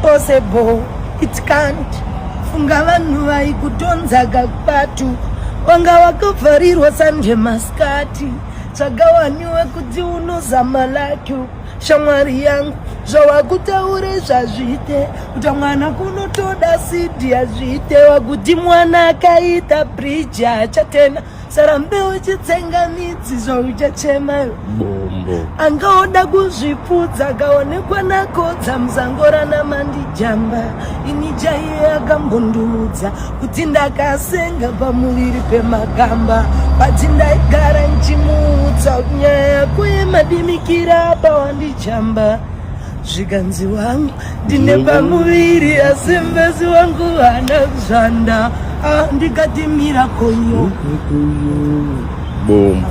impossible, it can't. Funga vanhu vaikutonza kakupatu, wanga wakavharirwa sanje maskati. Tsvagawaniwe kuti unozama lakyo, shamwari yangu zvawakutaure zvazvite, kuti mwana kunotoda sidi yazvite, wakuti mwana akaita bridge achatena, sarambe uchitsenga midzi zvauchachema bombo. Angaoda kuzvipfudza kaonekwa nakodza muzangora namandijamba, ini chaiye akambondiudza kuti ndakasenga pamuviri pemagamba, pati ndaigara nchimuudza nyaya kuyemadimikira pawandijamba. Zviganzi wangu ndine pamuviri asi mbezi wangu hana kuzvanda, ndikati mirakoyo Boom.